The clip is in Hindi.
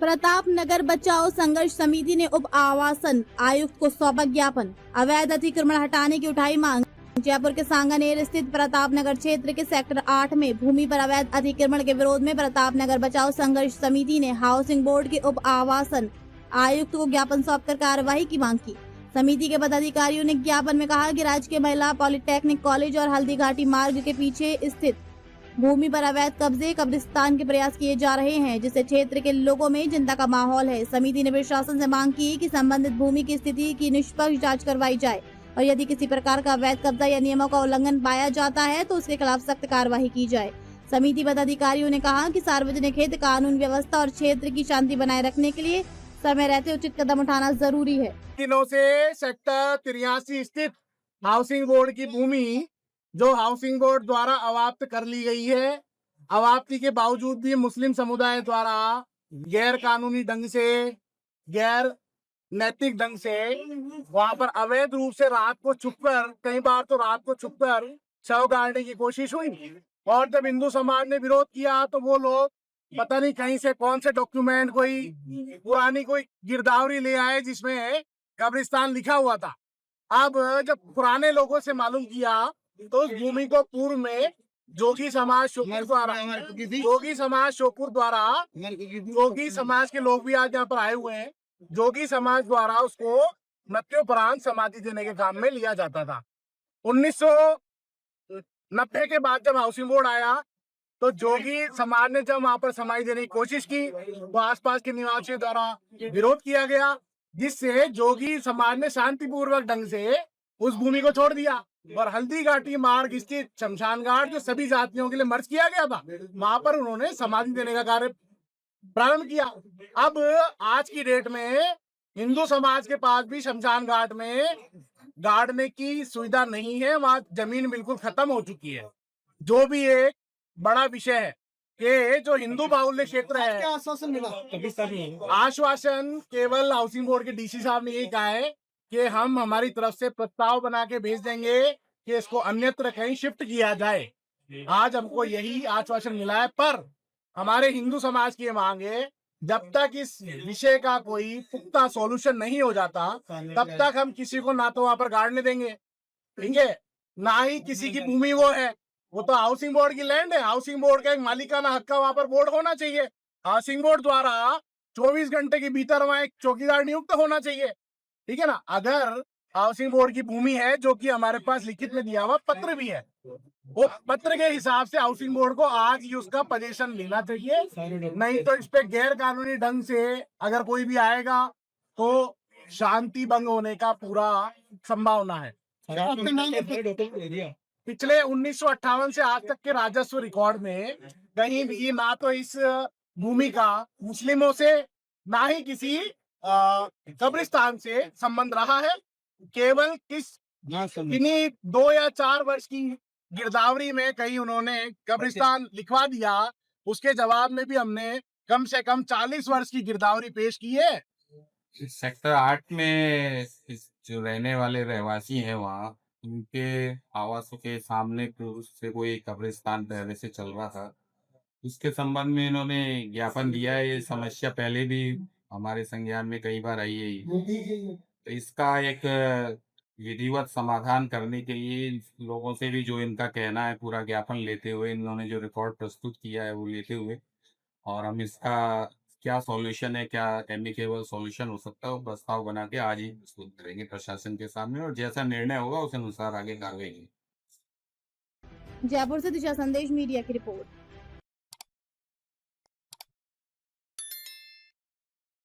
प्रताप नगर बचाओ संघर्ष समिति ने उप आवासन आयुक्त को सौंपा ज्ञापन। अवैध अतिक्रमण हटाने की उठाई मांग। जयपुर के सांगानेर स्थित प्रताप नगर क्षेत्र के सेक्टर 8 में भूमि पर अवैध अतिक्रमण के विरोध में प्रताप नगर बचाओ संघर्ष समिति ने हाउसिंग बोर्ड के उप आवासन आयुक्त को ज्ञापन सौंपकर कार्रवाई की मांग की। समिति के पदाधिकारियों ने ज्ञापन में कहा कि राजकीय महिला पॉलिटेक्निक कॉलेज और हल्दी घाटी मार्ग के पीछे स्थित भूमि पर अवैध कब्जे कब्रिस्तान के प्रयास किए जा रहे हैं, जिससे क्षेत्र के लोगों में चिंता का माहौल है। समिति ने प्रशासन से मांग की कि संबंधित भूमि की स्थिति की निष्पक्ष जांच करवाई जाए और यदि किसी प्रकार का अवैध कब्जा या नियमों का उल्लंघन पाया जाता है तो उसके खिलाफ सख्त कार्रवाई की जाए। समिति पदाधिकारियों ने कहा कि सार्वजनिक हित, कानून व्यवस्था और क्षेत्र की शांति बनाए रखने के लिए समय रहते उचित कदम उठाना जरूरी है। दिनों से सेक्टर 83 स्थित हाउसिंग बोर्ड की भूमि जो हाउसिंग बोर्ड द्वारा अवाप्त कर ली गई है, अवाप्ति के बावजूद भी मुस्लिम समुदाय द्वारा गैर कानूनी ढंग से, गैर नैतिक ढंग से वहां पर अवैध रूप से रात को छुपकर, कई बार तो रात को छुपकर शव गाड़ने की कोशिश हुई। और जब हिंदू समाज ने विरोध किया तो वो लोग पता नहीं कहीं से कौन से डॉक्यूमेंट, कोई पुरानी कोई गिरदावरी ले आए जिसमें कब्रिस्तान लिखा हुआ था। अब जब पुराने लोगों से मालूम किया तो उस भूमि को पूर्व में जोगी समाज शोपुर द्वारा जोगी समाज के लोग भी आज यहाँ पर आए हुए हैं। जोगी समाज द्वारा उसको मृत्युपरांत समाधि देने के काम में लिया जाता था। 1990 के बाद जब हाउसिंग बोर्ड आया तो जोगी समाज ने जब वहां पर समाधि देने की कोशिश की तो आसपास के निवासियों द्वारा विरोध किया गया, जिससे जोगी समाज ने शांतिपूर्वक ढंग से उस भूमि को छोड़ दिया और हल्दी घाटी मार्ग स्थित शमशान घाट जो सभी जातियों के लिए मर्ज किया गया था, वहां पर उन्होंने समाधि देने का कार्य प्रारंभ किया। अब आज की डेट में हिंदू समाज के पास भी शमशान घाट में गाड़ने की सुविधा नहीं है, वहां जमीन बिल्कुल खत्म हो चुकी है। जो भी एक बड़ा विषय है कि जो हिंदू बाहुल्य क्षेत्र है, आश्वासन मिला, आश्वासन केवल हाउसिंग बोर्ड के डीसी साहब ने यही कहा है कि हम हमारी तरफ से प्रस्ताव बना के भेज देंगे कि इसको अन्यत्र कहीं शिफ्ट किया जाए। आज हमको यही आश्वासन मिला है, पर हमारे हिंदू समाज की मांग है जब तक इस विषय का कोई पुख्ता सॉल्यूशन नहीं हो जाता तब तक हम किसी को ना तो वहां पर गाड़ने देंगे, ठीक है, ना ही किसी की भूमि वो है। वो तो हाउसिंग बोर्ड की लैंड है, हाउसिंग बोर्ड का एक मालिकाना हक का वहां पर बोर्ड होना चाहिए। हाउसिंग बोर्ड द्वारा 24 घंटे के भीतर वहां एक चौकीदार नियुक्त होना चाहिए, ठीक है ना। अगर हाउसिंग बोर्ड की भूमि है, जो कि हमारे पास लिखित में दिया हुआ पत्र भी है, वो पत्र के हिसाब से हाउसिंग बोर्ड को आज ही उसका पोजीशन लेना चाहिए, नहीं तो इस पे गैर कानूनी ढंग से अगर कोई भी आएगा तो शांति भंग होने का पूरा संभावना है। पिछले 1958 से आज तक के राजस्व रिकॉर्ड में कहीं भी ना तो इस भूमि का मुस्लिमों से ना ही किसी कब्रिस्तान से संबंध रहा है। केवल इन्हीं 2 या 4 वर्ष की गिरदावरी में कहीं उन्होंने कब्रिस्तान लिखवा दिया, उसके जवाब में भी हमने कम से कम 40 वर्ष की गिरदावरी पेश की है। सेक्टर 8 में जो रहने वाले रहवासी हैं वहाँ, उनके आवासों के सामने से कोई कब्रिस्तान पहले से चल रहा था। इसके संबंध में इन्होंने ज्ञापन दिया है। ये समस्या पहले भी हमारे संज्ञान में कई बार आई है। तो इसका एक विधिवत समाधान करने के लिए लोगों से भी जो इनका कहना है पूरा ज्ञापन लेते हुए, इन्होंने जो रिकॉर्ड प्रस्तुत किया है वो लेते हुए, और हम इसका क्या सॉल्यूशन है, क्या एमिकेबल सॉल्यूशन हो सकता है, वो प्रस्ताव बना के आज ही प्रस्तुत करेंगे प्रशासन के सामने, और जैसा निर्णय होगा उस अनुसार आगे कार्रवाई। जयपुर से दिशा संदेश मीडिया की रिपोर्ट।